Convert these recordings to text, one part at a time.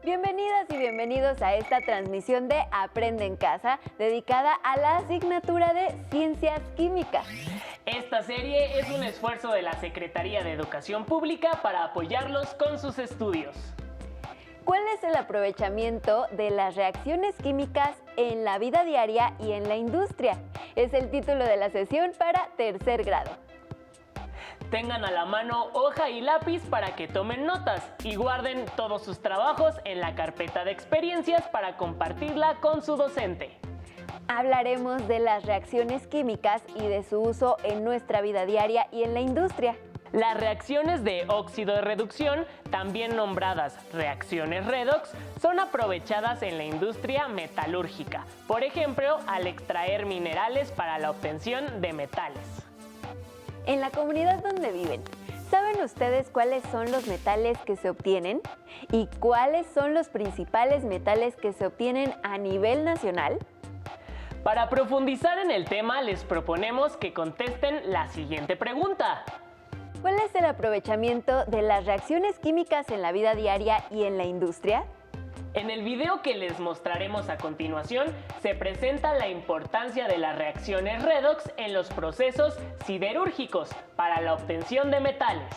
Bienvenidas y bienvenidos a esta transmisión de Aprende en Casa, dedicada a la asignatura de Ciencias Químicas. Esta serie es un esfuerzo de la Secretaría de Educación Pública para apoyarlos con sus estudios. ¿Cuál es el aprovechamiento de las reacciones químicas en la vida diaria y en la industria? Es el título de la sesión para tercer grado. Tengan a la mano hoja y lápiz para que tomen notas y guarden todos sus trabajos en la carpeta de experiencias para compartirla con su docente. Hablaremos de las reacciones químicas y de su uso en nuestra vida diaria y en la industria. Las reacciones de óxido de reducción, también nombradas reacciones redox, son aprovechadas en la industria metalúrgica, por ejemplo, al extraer minerales para la obtención de metales. En la comunidad donde viven, ¿saben ustedes cuáles son los metales que se obtienen? ¿Y cuáles son los principales metales que se obtienen a nivel nacional? Para profundizar en el tema, les proponemos que contesten la siguiente pregunta. ¿Cuál es el aprovechamiento de las reacciones químicas en la vida diaria y en la industria? En el video que les mostraremos a continuación, se presenta la importancia de las reacciones redox en los procesos siderúrgicos para la obtención de metales.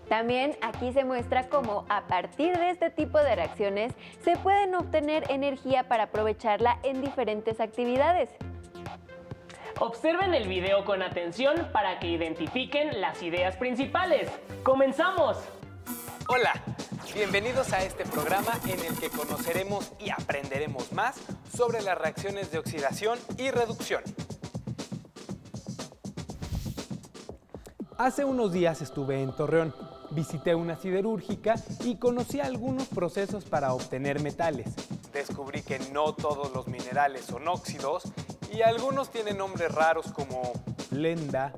También aquí se muestra cómo a partir de este tipo de reacciones se pueden obtener energía para aprovecharla en diferentes actividades. Observen el video con atención para que identifiquen las ideas principales. ¡Comenzamos! Hola, bienvenidos a este programa en el que conoceremos y aprenderemos más sobre las reacciones de oxidación y reducción. Hace unos días estuve en Torreón, visité una siderúrgica y conocí algunos procesos para obtener metales. Descubrí que no todos los minerales son óxidos y algunos tienen nombres raros como Lenda,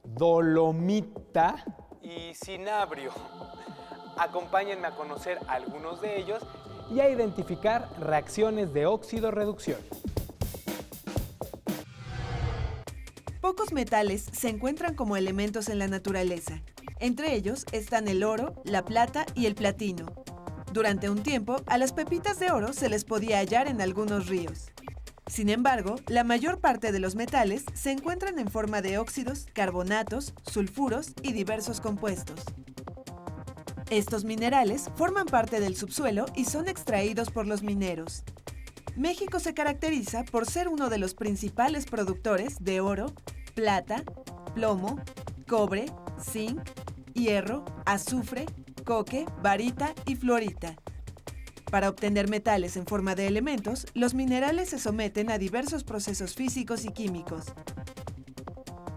dolomita y cinabrio. Acompáñenme a conocer algunos de ellos y a identificar reacciones de óxido-reducción. Pocos metales se encuentran como elementos en la naturaleza. Entre ellos están el oro, la plata y el platino. Durante un tiempo, a las pepitas de oro se les podía hallar en algunos ríos. Sin embargo, la mayor parte de los metales se encuentran en forma de óxidos, carbonatos, sulfuros y diversos compuestos. Estos minerales forman parte del subsuelo y son extraídos por los mineros. México se caracteriza por ser uno de los principales productores de oro, plata, plomo, cobre, zinc, hierro, azufre, coque, barita y fluorita. Para obtener metales en forma de elementos, los minerales se someten a diversos procesos físicos y químicos.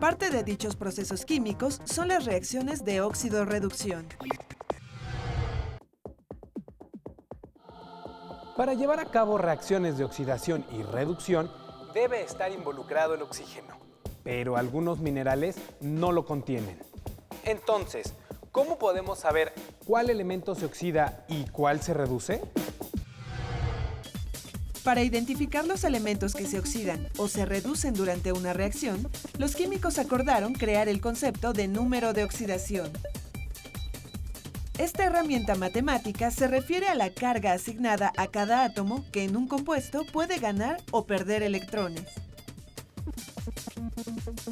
Parte de dichos procesos químicos son las reacciones de óxido-reducción. Para llevar a cabo reacciones de oxidación y reducción, debe estar involucrado el oxígeno. pero algunos minerales no lo contienen. Entonces, ¿cómo podemos saber ¿Cuál elemento se oxida y cuál se reduce? Para identificar los elementos que se oxidan o se reducen durante una reacción, los químicos acordaron crear el concepto de número de oxidación. Esta herramienta matemática se refiere a la carga asignada a cada átomo que en un compuesto puede ganar o perder electrones.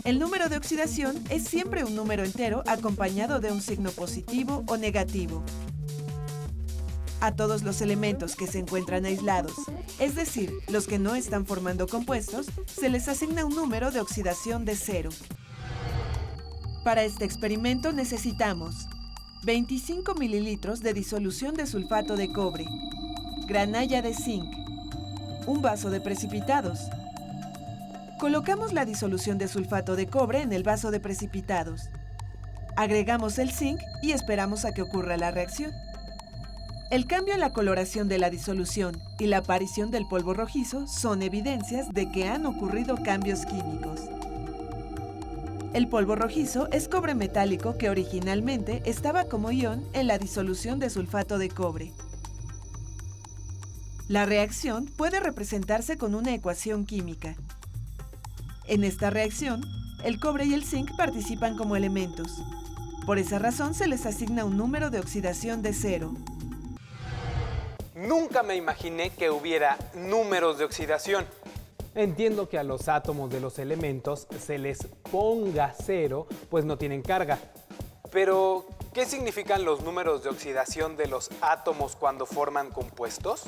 El número de oxidación es siempre un número entero acompañado de un signo positivo o negativo. A todos los elementos que se encuentran aislados, es decir, los que no están formando compuestos, se les asigna un número de oxidación de 0. Para este experimento necesitamos 25 mililitros de disolución de sulfato de cobre, granalla de zinc, un vaso de precipitados. Colocamos la disolución de sulfato de cobre en el vaso de precipitados. Agregamos el zinc y esperamos a que ocurra la reacción. El cambio en la coloración de la disolución y la aparición del polvo rojizo son evidencias de que han ocurrido cambios químicos. El polvo rojizo es cobre metálico que originalmente estaba como ion en la disolución de sulfato de cobre. La reacción puede representarse con una ecuación química. En esta reacción, el cobre y el zinc participan como elementos. Por esa razón se les asigna un número de oxidación de 0. Nunca me imaginé que hubiera números de oxidación. Entiendo que a los átomos de los elementos se les ponga 0, pues no tienen carga. Pero, ¿qué significan los números de oxidación de los átomos cuando forman compuestos?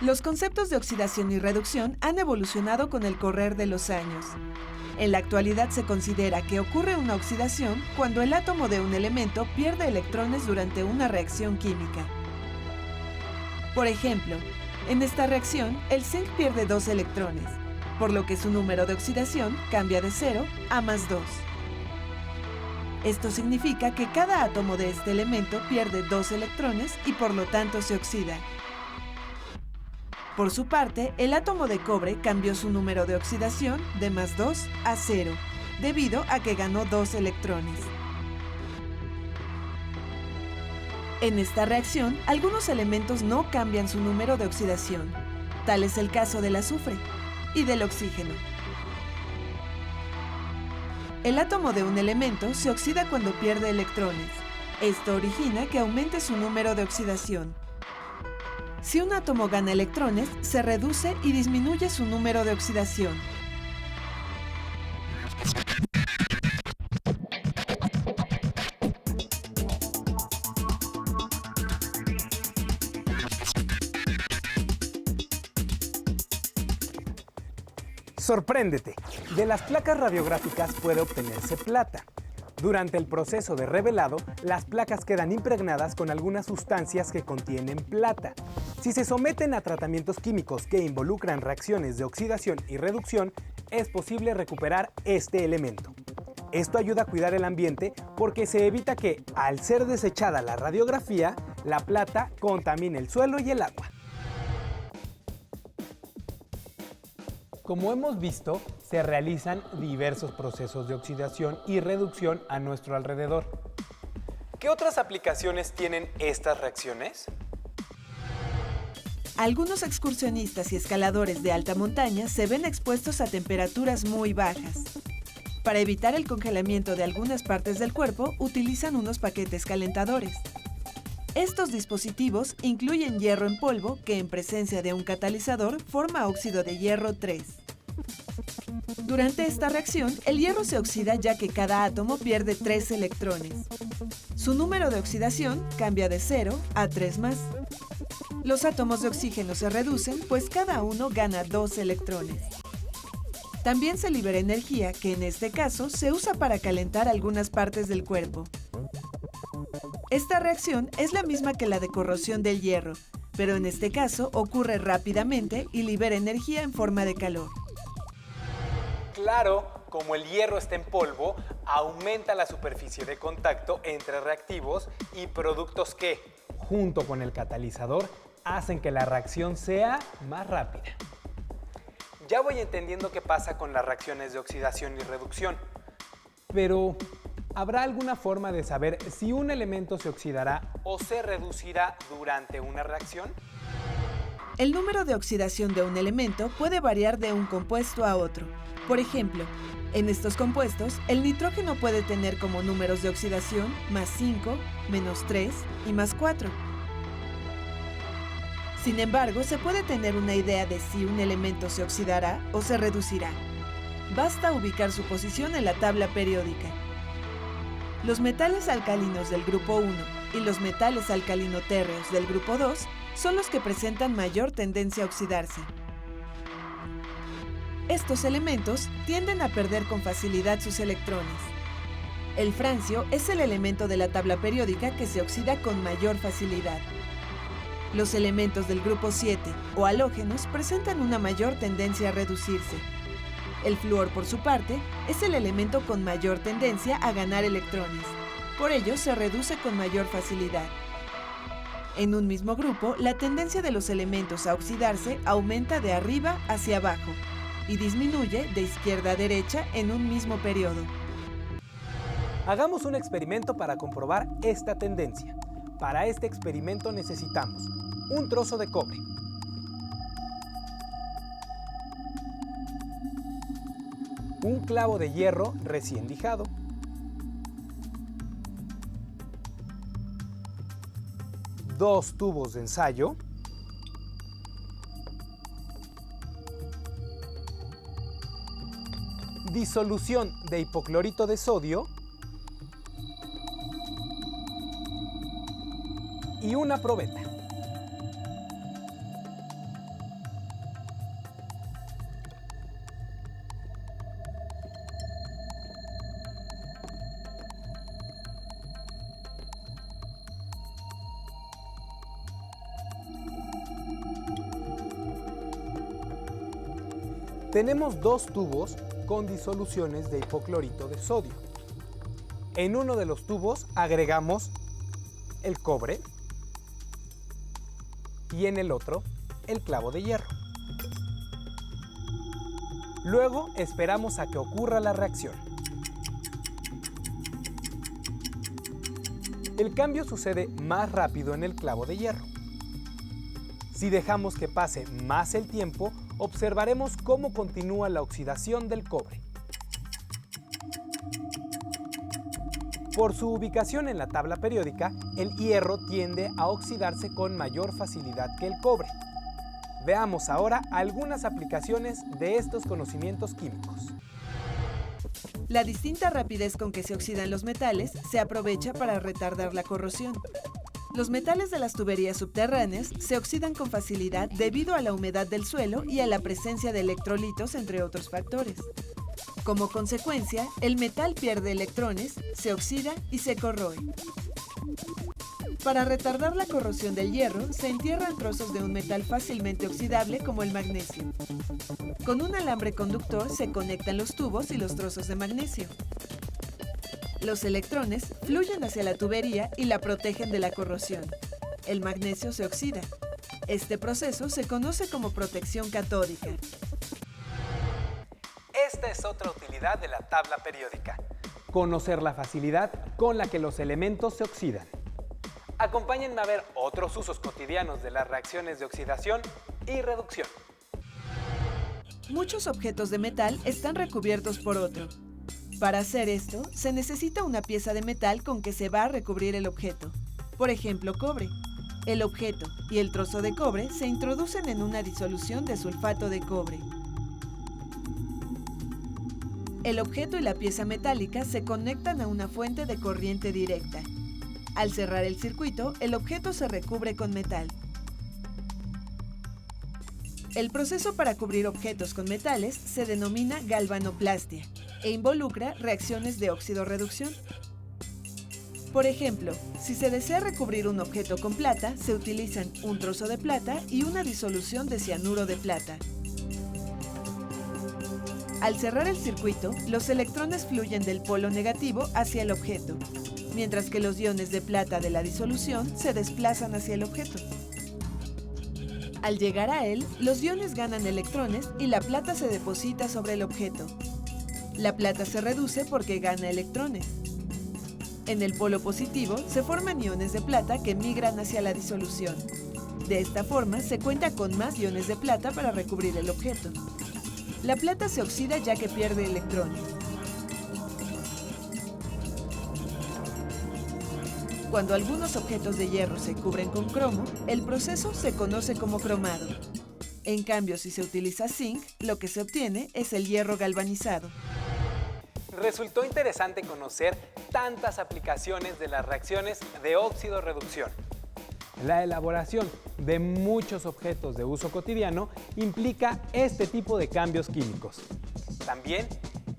Los conceptos de oxidación y reducción han evolucionado con el correr de los años. En la actualidad se considera que ocurre una oxidación cuando el átomo de un elemento pierde electrones durante una reacción química. Por ejemplo, en esta reacción, el zinc pierde 2 electrones, por lo que su número de oxidación cambia de 0 a más 2. Esto significa que cada átomo de este elemento pierde 2 electrones y por lo tanto se oxida. Por su parte, el átomo de cobre cambió su número de oxidación de más 2 a 0, debido a que ganó 2 electrones. En esta reacción, algunos elementos no cambian su número de oxidación. Tal es el caso del azufre y del oxígeno. El átomo de un elemento se oxida cuando pierde electrones. Esto origina que aumente su número de oxidación. Si un átomo gana electrones, se reduce y disminuye su número de oxidación. Sorpréndete, de las placas radiográficas puede obtenerse plata. Durante el proceso de revelado, las placas quedan impregnadas con algunas sustancias que contienen plata. Si se someten a tratamientos químicos que involucran reacciones de oxidación y reducción, es posible recuperar este elemento. Esto ayuda a cuidar el ambiente porque se evita que, al ser desechada la radiografía, la plata contamine el suelo y el agua. Como hemos visto, se realizan diversos procesos de oxidación y reducción a nuestro alrededor. ¿Qué otras aplicaciones tienen estas reacciones? Algunos excursionistas y escaladores de alta montaña se ven expuestos a temperaturas muy bajas. Para evitar el congelamiento de algunas partes del cuerpo, utilizan unos paquetes calentadores. Estos dispositivos incluyen hierro en polvo que en presencia de un catalizador forma óxido de hierro 3. Durante esta reacción, el hierro se oxida ya que cada átomo pierde 3 electrones. Su número de oxidación cambia de 0 a 3 más. Los átomos de oxígeno se reducen pues cada uno gana 2 electrones. También se libera energía que en este caso se usa para calentar algunas partes del cuerpo. Esta reacción es la misma que la de corrosión del hierro, pero en este caso ocurre rápidamente y libera energía en forma de calor. Claro, como el hierro está en polvo, aumenta la superficie de contacto entre reactivos y productos que, junto con el catalizador, hacen que la reacción sea más rápida. Ya voy entendiendo qué pasa con las reacciones de oxidación y reducción. Pero, ¿habrá alguna forma de saber si un elemento se oxidará ¿O se reducirá durante una reacción? El número de oxidación de un elemento puede variar de un compuesto a otro. Por ejemplo, en estos compuestos, el nitrógeno puede tener como números de oxidación más 5, menos 3 y más 4. Sin embargo, se puede tener una idea de si un elemento se oxidará o se reducirá. Basta ubicar su posición en la tabla periódica. Los metales alcalinos del grupo 1 y los metales alcalino-térreos del grupo 2 son los que presentan mayor tendencia a oxidarse. Estos elementos tienden a perder con facilidad sus electrones. El francio es el elemento de la tabla periódica que se oxida con mayor facilidad. Los elementos del grupo 7 o halógenos presentan una mayor tendencia a reducirse. El flúor, por su parte, es el elemento con mayor tendencia a ganar electrones. Por ello, se reduce con mayor facilidad. En un mismo grupo, la tendencia de los elementos a oxidarse aumenta de arriba hacia abajo y disminuye de izquierda a derecha en un mismo periodo. Hagamos un experimento para comprobar esta tendencia. Para este experimento necesitamos un trozo de cobre, un clavo de hierro recién lijado, 2 tubos de ensayo, disolución de hipoclorito de sodio y una probeta. Tenemos 2 tubos con disoluciones de hipoclorito de sodio. En uno de los tubos agregamos el cobre y en el otro el clavo de hierro. Luego esperamos a que ocurra la reacción. El cambio sucede más rápido en el clavo de hierro. Si dejamos que pase más el tiempo, observaremos cómo continúa la oxidación del cobre. Por su ubicación en la tabla periódica, el hierro tiende a oxidarse con mayor facilidad que el cobre. Veamos ahora algunas aplicaciones de estos conocimientos químicos. La distinta rapidez con que se oxidan los metales se aprovecha para retardar la corrosión. Los metales de las tuberías subterráneas se oxidan con facilidad debido a la humedad del suelo y a la presencia de electrolitos, entre otros factores. Como consecuencia, el metal pierde electrones, se oxida y se corroe. Para retardar la corrosión del hierro, se entierran trozos de un metal fácilmente oxidable como el magnesio. Con un alambre conductor se conectan los tubos y los trozos de magnesio. Los electrones fluyen hacia la tubería y la protegen de la corrosión. El magnesio se oxida. Este proceso se conoce como protección catódica. Esta es otra utilidad de la tabla periódica: conocer la facilidad con la que los elementos se oxidan. Acompáñenme a ver otros usos cotidianos de las reacciones de oxidación y reducción. Muchos objetos de metal están recubiertos por otro. Para hacer esto, se necesita una pieza de metal con que se va a recubrir el objeto. Por ejemplo, cobre. El objeto y el trozo de cobre se introducen en una disolución de sulfato de cobre. El objeto y la pieza metálica se conectan a una fuente de corriente directa. Al cerrar el circuito, el objeto se recubre con metal. El proceso para cubrir objetos con metales se denomina galvanoplastia e involucra reacciones de óxido-reducción. Por ejemplo, si se desea recubrir un objeto con plata, se utilizan un trozo de plata y una disolución de cianuro de plata. Al cerrar el circuito, los electrones fluyen del polo negativo hacia el objeto, mientras que los iones de plata de la disolución se desplazan hacia el objeto. Al llegar a él, los iones ganan electrones y la plata se deposita sobre el objeto. La plata se reduce porque gana electrones. En el polo positivo se forman iones de plata que migran hacia la disolución. De esta forma se cuenta con más iones de plata para recubrir el objeto. La plata se oxida ya que pierde electrones. Cuando algunos objetos de hierro se cubren con cromo, el proceso se conoce como cromado. En cambio, si se utiliza zinc, lo que se obtiene es el hierro galvanizado. Resultó interesante conocer tantas aplicaciones de las reacciones de óxido-reducción. La elaboración de muchos objetos de uso cotidiano implica este tipo de cambios químicos. También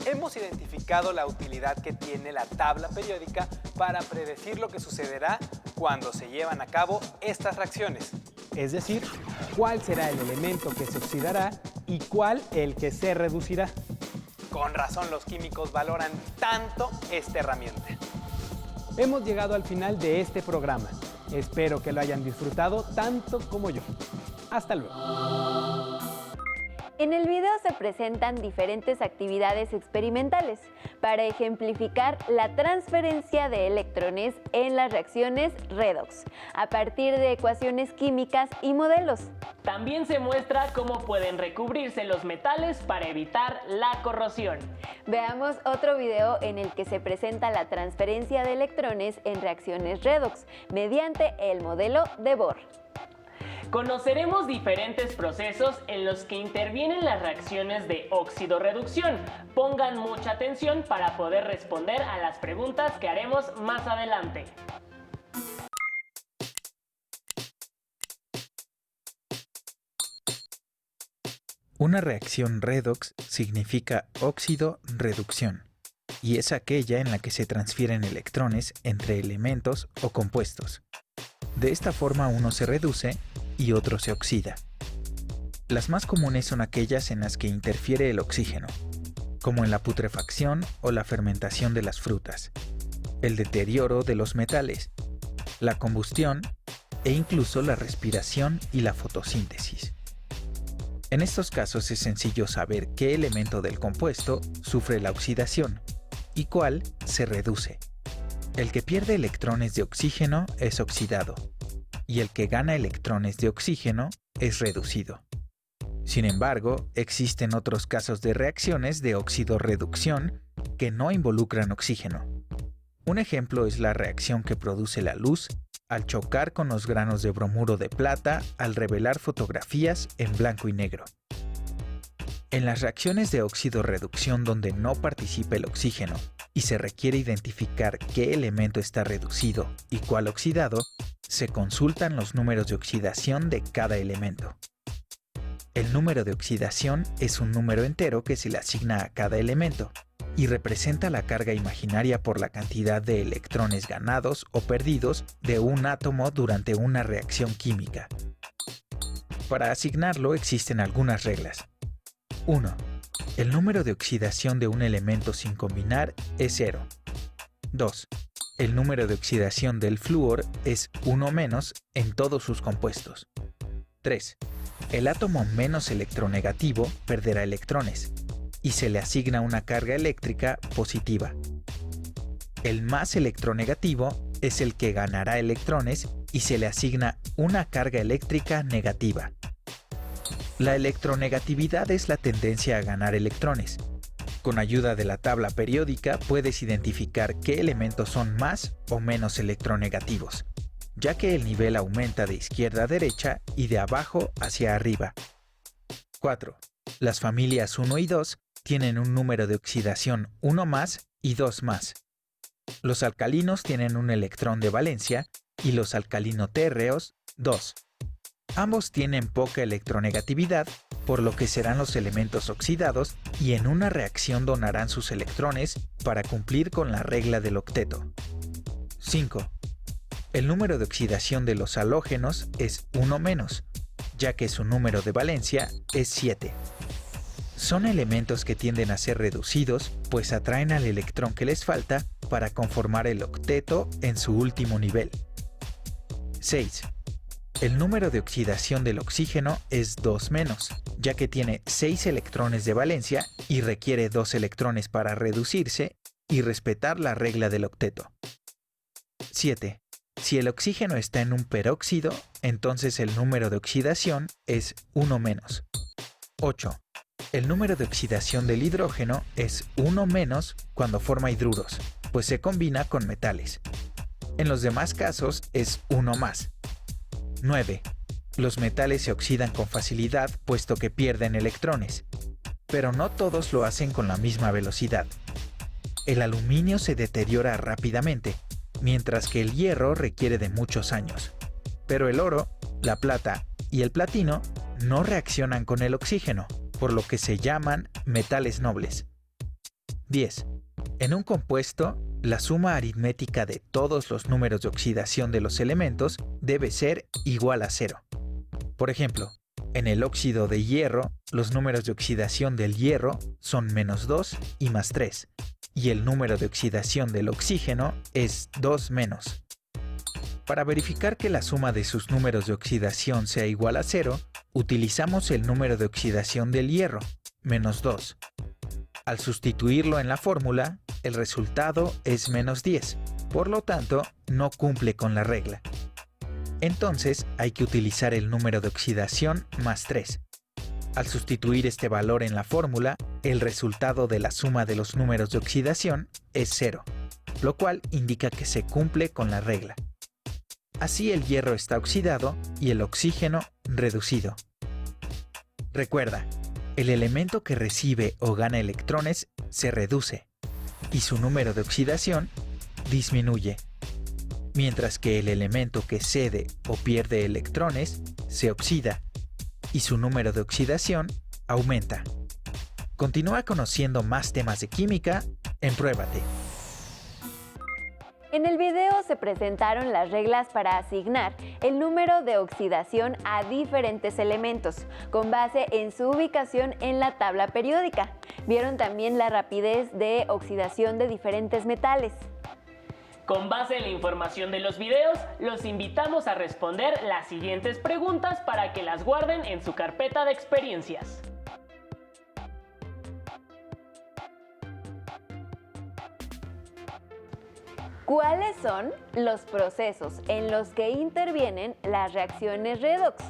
hemos identificado la utilidad que tiene la tabla periódica para predecir lo que sucederá cuando se llevan a cabo estas reacciones. Es decir, cuál será el elemento que se oxidará y cuál el que se reducirá. Con razón los químicos valoran tanto esta herramienta. Hemos llegado al final de este programa. Espero que lo hayan disfrutado tanto como yo. Hasta luego. En el video se presentan diferentes actividades experimentales para ejemplificar la transferencia de electrones en las reacciones redox a partir de ecuaciones químicas y modelos. También se muestra cómo pueden recubrirse los metales para evitar la corrosión. Veamos otro video en el que se presenta la transferencia de electrones en reacciones redox mediante el modelo de Bohr. Conoceremos diferentes procesos en los que intervienen las reacciones de óxido-reducción. Pongan mucha atención para poder responder a las preguntas que haremos más adelante. Una reacción redox significa óxido-reducción y es aquella en la que se transfieren electrones entre elementos o compuestos. De esta forma uno se reduce y otro se oxida. Las más comunes son aquellas en las que interfiere el oxígeno, como en la putrefacción o la fermentación de las frutas, el deterioro de los metales, la combustión e incluso la respiración y la fotosíntesis. En estos casos es sencillo saber qué elemento del compuesto sufre la oxidación y cuál se reduce. El que pierde electrones de oxígeno es oxidado y el que gana electrones de oxígeno es reducido. Sin embargo, existen otros casos de reacciones de óxido-reducción que no involucran oxígeno. Un ejemplo es la reacción que produce la luz al chocar con los granos de bromuro de plata al revelar fotografías en blanco y negro. En las reacciones de óxido-reducción donde no participa el oxígeno y se requiere identificar qué elemento está reducido y cuál oxidado, se consultan los números de oxidación de cada elemento. El número de oxidación es un número entero que se le asigna a cada elemento y representa la carga imaginaria por la cantidad de electrones ganados o perdidos de un átomo durante una reacción química. Para asignarlo existen algunas reglas. 1. El número de oxidación de un elemento sin combinar es 0. 2. El número de oxidación del flúor es 1 menos en todos sus compuestos. 3. El átomo menos electronegativo perderá electrones y se le asigna una carga eléctrica positiva. El más electronegativo es el que ganará electrones y se le asigna una carga eléctrica negativa. La electronegatividad es la tendencia a ganar electrones. Con ayuda de la tabla periódica puedes identificar qué elementos son más o menos electronegativos, ya que el nivel aumenta de izquierda a derecha y de abajo hacia arriba. 4. Las familias 1 y 2 tienen un número de oxidación 1 más y 2 más. Los alcalinos tienen un electrón de valencia y los alcalinotérreos 2. Ambos tienen poca electronegatividad, por lo que serán los elementos oxidados y en una reacción donarán sus electrones para cumplir con la regla del octeto. 5. El número de oxidación de los halógenos es 1 menos, ya que su número de valencia es 7. Son elementos que tienden a ser reducidos, pues atraen al electrón que les falta para conformar el octeto en su último nivel. 6. El número de oxidación del oxígeno es 2 menos, ya que tiene 6 electrones de valencia y requiere 2 electrones para reducirse y respetar la regla del octeto. 7. Si el oxígeno está en un peróxido, entonces el número de oxidación es 1 menos. 8. El número de oxidación del hidrógeno es 1 menos cuando forma hidruros, pues se combina con metales. En los demás casos es 1 más. 9. Los metales se oxidan con facilidad puesto que pierden electrones, pero no todos lo hacen con la misma velocidad. El aluminio se deteriora rápidamente, mientras que el hierro requiere de muchos años. Pero el oro, la plata y el platino no reaccionan con el oxígeno, por lo que se llaman metales nobles. 10. En un compuesto, la suma aritmética de todos los números de oxidación de los elementos debe ser igual a 0. Por ejemplo, en el óxido de hierro, los números de oxidación del hierro son -2 y +3, y el número de oxidación del oxígeno es 2 menos. Para verificar que la suma de sus números de oxidación sea igual a 0, utilizamos el número de oxidación del hierro, -2. Al sustituirlo en la fórmula, el resultado es -10, por lo tanto, no cumple con la regla. Entonces, hay que utilizar el número de oxidación +3. Al sustituir este valor en la fórmula, el resultado de la suma de los números de oxidación es 0, lo cual indica que se cumple con la regla. Así el hierro está oxidado y el oxígeno reducido. Recuerda, el elemento que recibe o gana electrones se reduce y su número de oxidación disminuye, mientras que el elemento que cede o pierde electrones se oxida y su número de oxidación aumenta. Continúa conociendo más temas de química en Pruébate. En el video se presentaron las reglas para asignar el número de oxidación a diferentes elementos, con base en su ubicación en la tabla periódica. Vieron también la rapidez de oxidación de diferentes metales. Con base en la información de los videos, los invitamos a responder las siguientes preguntas para que las guarden en su carpeta de experiencias. ¿Cuáles son los procesos en los que intervienen las reacciones redox?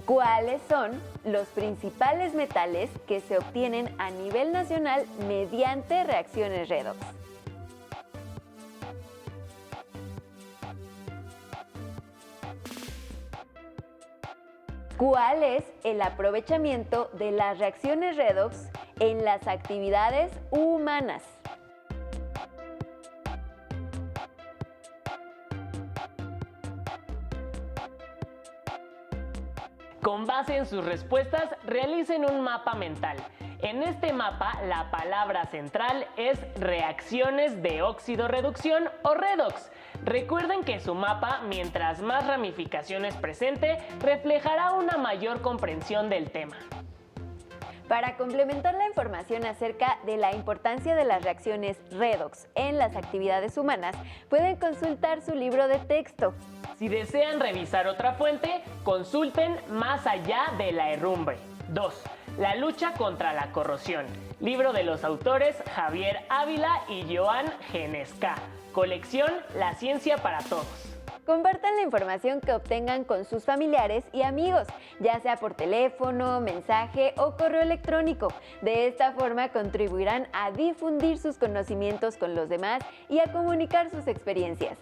¿Cuáles son los principales metales que se obtienen a nivel nacional mediante reacciones redox? ¿Cuál es el aprovechamiento de las reacciones redox en las actividades humanas? Con base en sus respuestas, realicen un mapa mental. En este mapa, la palabra central es reacciones de óxido-reducción o redox. Recuerden que su mapa, mientras más ramificaciones presente, reflejará una mayor comprensión del tema. Para complementar la información acerca de la importancia de las reacciones redox en las actividades humanas, pueden consultar su libro de texto. Si desean revisar otra fuente, consulten Más allá de la herrumbre. 2. La lucha contra la corrosión. Libro de los autores Javier Ávila y Joan Genescá. Colección La ciencia para todos. Compartan la información que obtengan con sus familiares y amigos, ya sea por teléfono, mensaje o correo electrónico. De esta forma contribuirán a difundir sus conocimientos con los demás y a comunicar sus experiencias.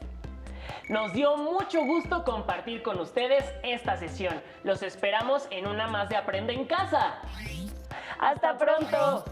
Nos dio mucho gusto compartir con ustedes esta sesión. Los esperamos en una más de Aprende en Casa. ¡Hasta pronto!